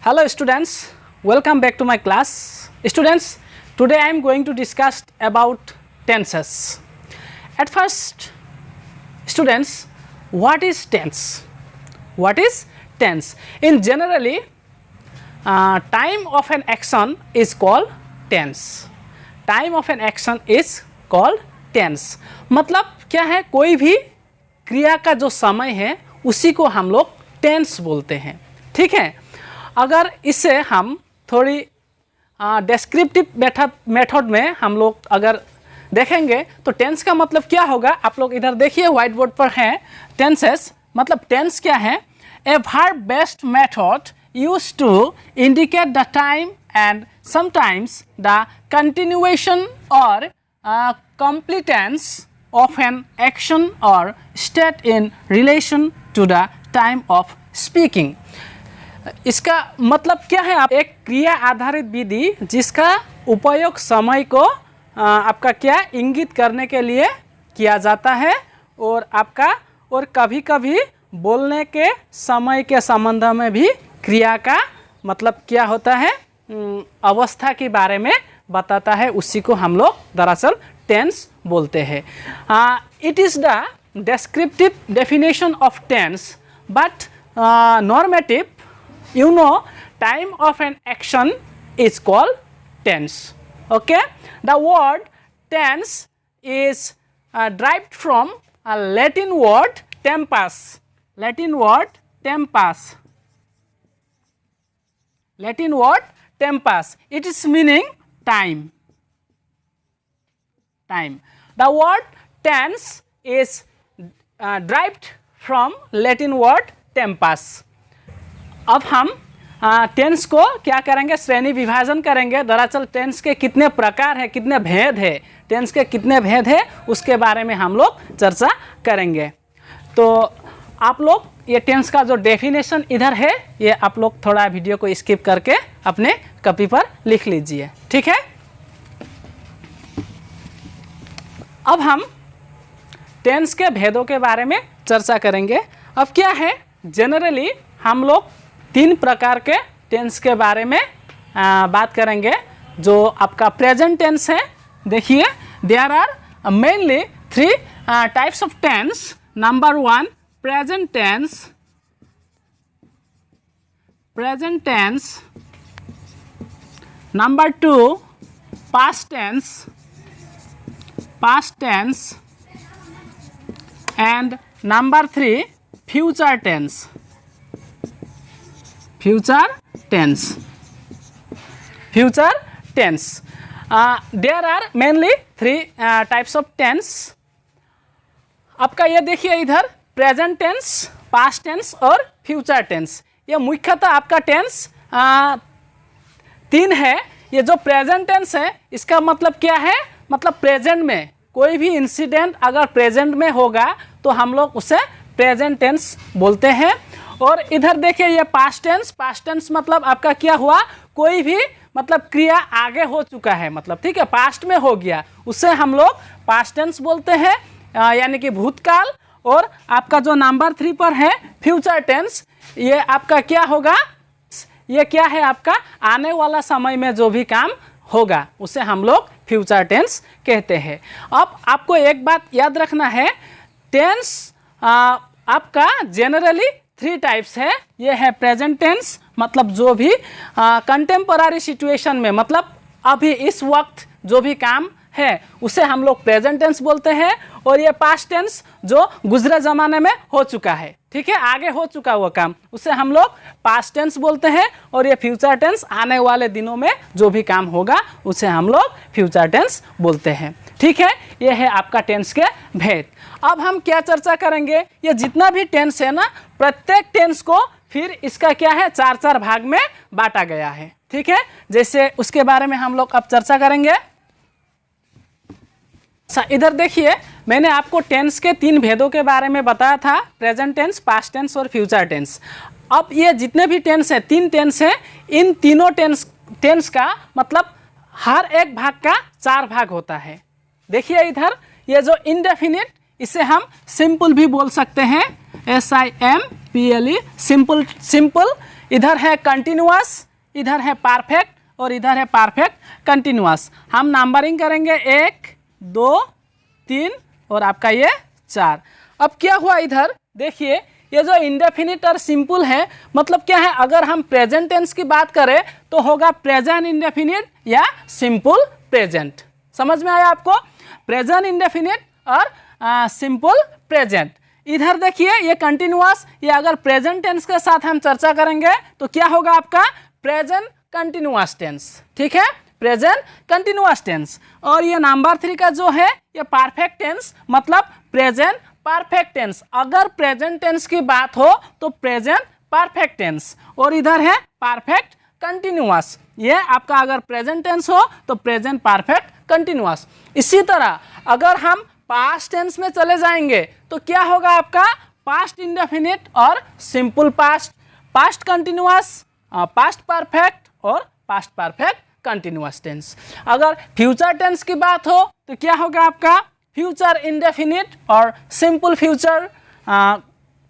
Hello students, welcome back to my class. Students, today I am going to discuss about tenses. At first, students, what is tense? What is tense? In generally, time of an action is called tense. Time of an action is called tense. मतलब क्या है, कोई भी क्रिया का जो समय है उसी को हम लोग टेंस बोलते हैं. ठीक है. अगर इसे हम थोड़ी डेस्क्रिप्टिव मेथड में हम लोग अगर देखेंगे तो टेंस का मतलब क्या होगा, आप लोग इधर देखिए व्हाइट बोर्ड पर है. टेंसेस मतलब टेंस क्या है, a verb based method used to indicate the time and sometimes the continuation or completeness of an action or state in relation to the time of speaking. इसका मतलब क्या है, आप एक क्रिया आधारित विधि जिसका उपयोग समय को आपका क्या इंगित करने के लिए किया जाता है और कभी कभी बोलने के समय के संबंध में भी क्रिया का मतलब क्या होता है, अवस्था के बारे में बताता है. उसी को हम लोग दरअसल टेंस बोलते हैं. It is the descriptive definition of tense, but normative, you know, time of an action is called tense. Okay, the word tense is derived from a Latin word tempus. Latin word tempus. Latin word tempus. It is meaning time. Time. The word tense is derived from Latin word tempus. अब हम tense को क्या करेंगे, श्रेणी विभाजन करेंगे. दरअसल tense के कितने प्रकार है, कितने भेद है, टेंस के कितने भेद है उसके बारे में हम लोग चर्चा करेंगे. तो आप लोग ये टेंस का जो डेफिनेशन इधर है ये आप लोग थोड़ा वीडियो को स्किप करके अपने कॉपी पर लिख लीजिए. ठीक है. अब हम टेंस के भेदों के बारे में चर्चा करेंगे. अब क्या है, जनरली हम लोग 3 प्रकार के टेंस के बारे में बात करेंगे. जो आपका प्रेजेंट टेंस है, देखिए there are mainly 3 types of tense. Number 1 present tense. Present tense. Number 2 past tense. Past tense. And number 3 future tense. Future tense. Future tense. There are mainly 3 types of tense. आपका ये देखिए इधर present tense, past tense और future tense. ये मुख्यतः आपका tense 3 है. ये जो प्रेजेंट टेंस है इसका मतलब क्या है, मतलब प्रेजेंट में कोई भी इंसिडेंट अगर प्रेजेंट में होगा तो हम लोग उसे प्रेजेंट टेंस बोलते हैं. और इधर देखिए ये पास्ट टेंस. पास्ट टेंस मतलब आपका क्या हुआ, कोई भी मतलब क्रिया आगे हो चुका है, मतलब ठीक है पास्ट में हो गया, उसे हम लोग पास्ट टेंस बोलते हैं, यानी कि भूतकाल. और आपका जो नंबर 3 पर है फ्यूचर टेंस, ये आपका क्या होगा, ये क्या है आपका आने वाला समय में जो भी काम होगा उसे हम लोग फ्यूचर टेंस कहते हैं. अब आपको एक बात याद रखना है, टेंस आपका जनरली 3 टाइप्स है. ये है प्रेजेंट टेंस, मतलब जो भी कंटेम्पररी सिचुएशन में, मतलब अभी इस वक्त जो भी काम है उसे हम लोग प्रेजेंट टेंस बोलते हैं. और ये पास्ट टेंस जो गुजरे ज़माने में हो चुका है, ठीक है, आगे हो चुका वो काम, उसे हम लोग पास्ट टेंस बोलते हैं. और ये फ्यूचर टेंस आने वाले दिनों में जो भी काम होगा उसे हम लोग फ्यूचर टेंस बोलते हैं. ठीक है, ये है आपका टेंस के भेद. अब हम क्या चर्चा करेंगे, ये जितना भी टेंस है ना, प्रत्येक टेंस को फिर इसका क्या है 4 भाग में बांटा गया है. ठीक है, जैसे उसके बारे में हम लोग अब चर्चा करेंगे. इधर देखिए मैंने आपको टेंस के 3 भेदों के बारे में बताया था, प्रेजेंट टेंस, पास्ट टेंस और फ्यूचर टेंस. अब ये जितने भी टेंस हैं, 3 टेंस हैं, इन तीनों टेंस का मतलब हर एक भाग का 4 भाग होता है. देखिए इधर ये जो इनडेफिनिट, इसे हम सिंपल भी बोल सकते हैं, SIMPLE, सिंपल. इधर है कंटिन्यूअस, इधर है परफेक्ट और इधर है परफेक्ट कंटिन्यूअस। हम नंबरिंग करेंगे 1 2 3 और आपका ये 4। अब क्या हुआ इधर देखिए, ये जो इंडेफिनिट और सिंपल है मतलब क्या है, अगर हम प्रेजेंट टेंस की बात करें तो होगा प्रेजेंट इंडेफिनिट या सिंपल प्रेजेंट। समझ में आया आपको? प्रेजेंट इंडेफिनिट और सिंपल प्रेजेंट। इधर देखिए ये कंटिन्यूअस, ये अगर प्रेजेंट टेंस के साथ हम चर्चा करेंगे तो क्या होगा आपका प्रेजेंट कंटिन्यूअस टेंस। ठीक है, प्रेजेंट कंटिन्यूअस टेंस। और ये नंबर 3 का जो है ये परफेक्ट टेंस मतलब प्रेजेंट परफेक्ट टेंस। अगर प्रेजेंट टेंस की बात हो तो प्रेजेंट परफेक्ट टेंस, और इधर है परफेक्ट कंटिन्यूअस। ये आपका अगर प्रेजेंट टेंस हो तो प्रेजेंट परफेक्ट कंटिन्यूअस। इसी तरह अगर हम पास्ट टेंस में चले जाएंगे तो क्या होगा आपका पास्ट इंडेफिनिट और simple past, past continuous, past perfect और पास्ट परफेक्ट कंटिन्यूअस टेंस। अगर फ्यूचर टेंस की बात हो तो क्या होगा आपका फ्यूचर इंडेफिनिट और simple future,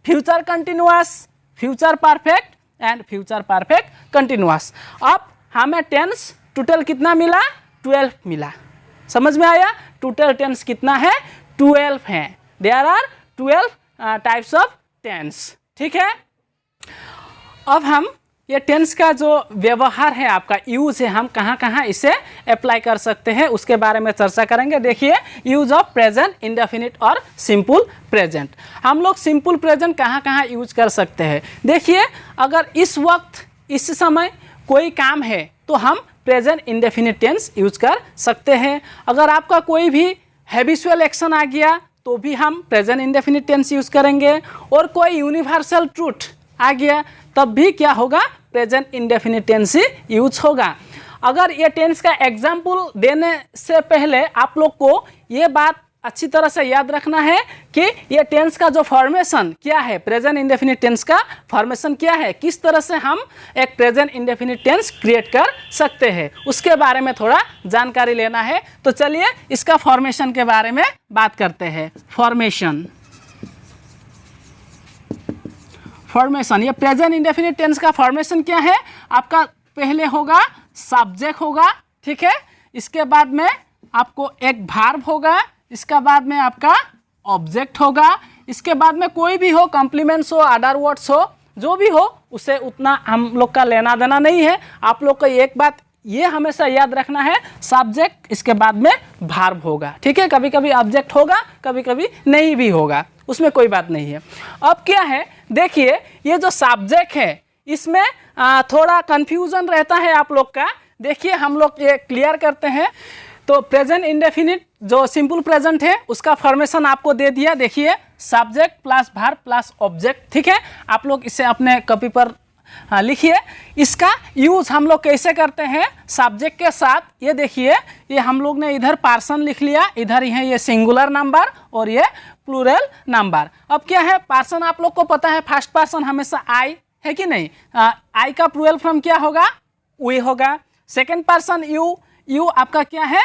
future continuous, future perfect and future perfect continuous. अब हमें टेंस टोटल कितना मिला? 12 मिला। समझ में आया? टोटल टेंस कितना है? 12 है। There are 12 types of tense. ठीक है, अब हम ये टेंस का जो व्यवहार है आपका यूज है, हम कहाँ कहाँ इसे अप्लाई कर सकते हैं उसके बारे में चर्चा करेंगे। देखिए यूज ऑफ प्रेजेंट इंडेफिनिट और सिंपल प्रेजेंट। हम लोग सिंपल प्रेजेंट कहाँ कहाँ यूज कर सकते हैं? देखिए अगर इस वक्त इस समय कोई काम है तो हम प्रेजेंट इंडेफिनिट टेंस यूज कर सकते हैं। अगर आपका कोई भी हैबिचुअल एक्शन आ गया तो भी हम प्रेजेंट इंडेफिनिट टेंस यूज करेंगे, और कोई यूनिवर्सल ट्रूथ आ गया तब भी क्या होगा? प्रेजेंट इंडेफिनिट टेंस ही यूज होगा। अगर ये टेंस का एग्जाम्पल देने से पहले आप लोग को ये बात अच्छी तरह से याद रखना है कि ये टेंस का जो फॉर्मेशन क्या है, प्रेजेंट इंडेफिनिट टेंस का फॉर्मेशन क्या है, किस तरह से हम एक प्रेजेंट इंडेफिनिट टेंस क्रिएट कर सकते हैं, उसके बारे में थोड़ा जानकारी लेना है। तो चलिए इसका फॉर्मेशन के बारे में बात करते हैं। फॉर्मेशन, फॉर्मेशन, ये प्रेजेंट इंडेफिनिट टेंस का फॉर्मेशन क्या है? आपका पहले होगा सब्जेक्ट होगा, ठीक है, इसके बाद में आपको एक वर्ब होगा, इसका बाद में आपका ऑब्जेक्ट होगा, इसके बाद में कोई भी हो, कॉम्प्लीमेंट्स हो, अदर वर्ड्स हो, जो भी हो उसे उतना हम लोग का लेना देना नहीं है। आप लोग को एक बात ये हमेशा याद रखना है, सब्जेक्ट इसके बाद में वर्ब होगा। ठीक है, कभी कभी ऑब्जेक्ट होगा, कभी कभी नहीं भी होगा, उसमें कोई बात नहीं है। अब क्या है देखिए, ये जो सब्जेक्ट है इसमें थोड़ा कंफ्यूजन रहता है आप लोग का। देखिए हम लोग ये क्लियर करते हैं। तो प्रेजेंट इंडेफिनिट जो सिंपल प्रेजेंट है उसका फॉर्मेशन आपको दे दिया। देखिए subject plus verb plus object. ठीक है, आप लोग इसे अपने कॉपी पर लिखिए। इसका यूज हम लोग कैसे करते हैं? सब्जेक्ट के साथ ये देखिए, ये हम लोग ने इधर पर्सन लिख लिया, इधर ही है ये सिंगुलर नंबर और ये प्लूरल नंबर। अब क्या है, पर्सन आप लोग को पता है फर्स्ट पर्सन हमेशा आई है कि नहीं? आई का प्लूरल फॉर्म क्या होगा? वी होगा। सेकंड पर्सन यू, यू आपका क्या है?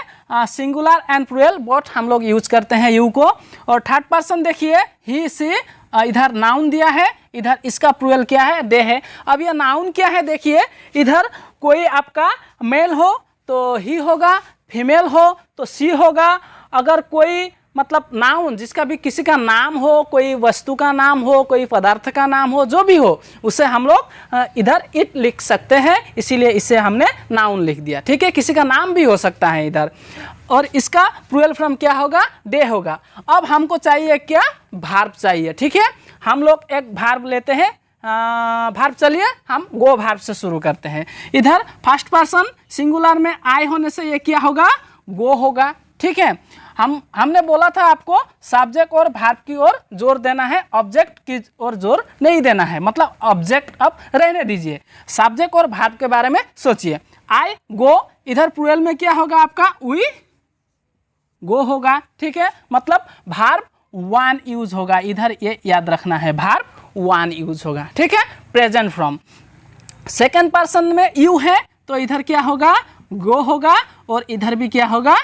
सिंगुलर एंड प्लूरल बोथ हम लोग यूज करते हैं यू को। और थर्ड पर्सन देखिए ही सी, इधर नाउन दिया है, इधर इसका प्लूरल क्या है? दे है। अब ये नाउन क्या है देखिए, इधर कोई आपका मेल हो तो ही होगा, फीमेल हो तो सी होगा। अगर कोई मतलब नाउन जिसका भी किसी का नाम हो, कोई वस्तु का नाम हो, कोई पदार्थ का नाम हो, जो भी हो उसे हम लोग इधर इट लिख सकते हैं, इसीलिए इसे हमने नाउन लिख दिया। ठीक है, किसी का नाम भी हो सकता है इधर। और इसका प्लूरल फॉर्म क्या होगा? दे होगा। अब हमको चाहिए क्या? वर्ब चाहिए। ठीक है, हम लोग एक वर्ब लेते हैं। वर्ब चलिए हम गो वर्ब से शुरू करते हैं। इधर फर्स्ट पर्सन सिंगुलर में आई होने से ये क्या होगा? गो होगा। ठीक है, हमने बोला था आपको सब्जेक्ट और वर्ब की ओर जोर देना है, ऑब्जेक्ट की ओर जोर नहीं देना है। मतलब ऑब्जेक्ट अब रहने दीजिए, सब्जेक्ट और वर्ब के बारे में सोचिए। आई गो, इधर प्लूरल में क्या होगा आपका? वी गो होगा। ठीक है, मतलब वर्ब वन यूज होगा, इधर ये याद रखना है, वर्ब वन यूज होगा। ठीक है, प्रेजेंट फ्रॉम। सेकेंड पर्सन में यू है तो इधर क्या होगा? गो होगा, और इधर भी क्या होगा?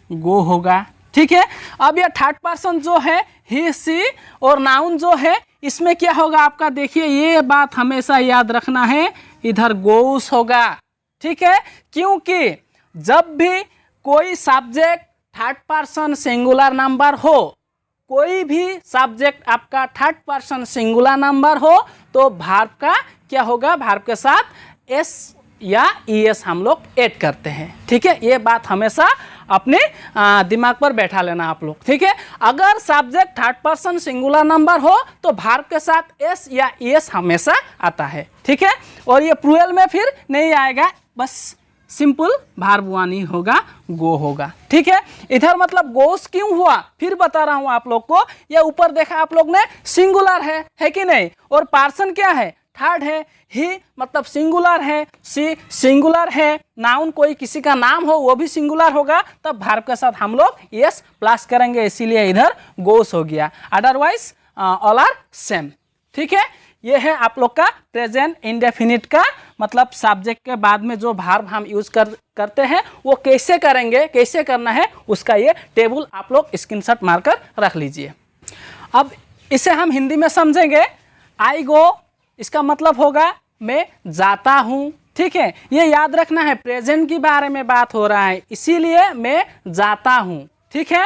गो होगा। ठीक है, अब ये थर्ड पर्सन जो है ही सी और नाउन जो है इसमें क्या होगा आपका, देखिए ये बात हमेशा याद रखना है, इधर गोस होगा, ठीक है। क्योंकि जब भी कोई subject third person singular number हो, कोई भी सब्जेक्ट आपका थर्ड पर्सन सिंगुलर नंबर हो, तो भार्ब का क्या होगा, भार्ब के साथ एस या ईएस हम लोग ऐड करते हैं, ठीक है। ये बात हमेशा अपने दिमाग पर बैठा लेना आप लोग, ठीक है। अगर subject third person singular number हो तो भार्ब के साथ एस या ईएस हमेशा आता है, ठीक है। और ये प्लूरल में फिर नहीं आएगा, बस सिंपल भार्ब वन ही होगा, गो होगा, ठीक है। इधर मतलब गोस क्यों हुआ, फिर बता रहा हूं आप लोग को। ये ऊपर देखा आप लोग ने, सिंगुलर है कि नहीं, और पर्सन क्या है, थर्ड है। ही मतलब सिंगुलर है, सी सिंगुलर है, नाउन कोई किसी का नाम हो वो भी सिंगुलर होगा, तब भार्ब के साथ हम लोग यस प्लस करेंगे, इसीलिए इधर गोस हो गया। अदरवाइज ऑल आर सेम, ठीक है। ये है आप लोग का प्रेजेंट इंडेफिनिट का मतलब सब्जेक्ट के बाद में जो भार्ब हम यूज करते हैं वो कैसे करेंगे, कैसे करना है, उसका ये टेबल आप लोग स्क्रीनशॉट मारकर रख लीजिए। अब इसे हम हिंदी में समझेंगे। आई गो, इसका मतलब होगा मैं जाता हूँ, ठीक है। ये याद रखना है, प्रेजेंट के बारे में बात हो रहा है, इसीलिए मैं जाता हूँ, ठीक है।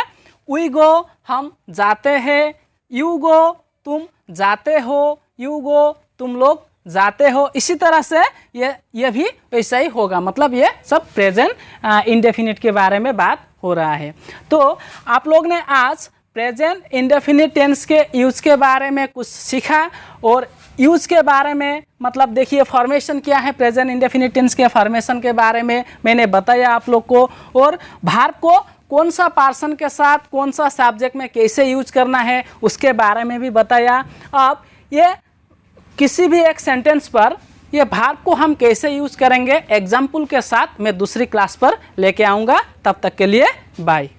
वी गो, हम जाते हैं। यू गो, तुम जाते हो। यू गो, तुम लोग जाते हो। इसी तरह से ये भी वैसा ही होगा, मतलब ये सब प्रेजेंट इंडेफिनिट के बारे में बात हो रहा है। तो आप लोग ने आज प्रेजेंट इंडेफिनिट टेंस के यूज के बारे में कुछ सीखा, और यूज के बारे में मतलब देखिए फॉर्मेशन क्या है, प्रेजेंट इंडेफिनिट टेंस के फॉर्मेशन के बारे में मैंने बताया आप लोग को, और भार्ब को कौन सा पर्सन के साथ कौन सा सब्जेक्ट में कैसे यूज करना है उसके बारे में भी बताया। अब ये किसी भी एक सेंटेंस पर ये भार्ब को हम कैसे यूज करेंगे एग्जाम्पल के साथ मैं दूसरी क्लास पर लेके आऊँगा। तब तक के लिए बाय।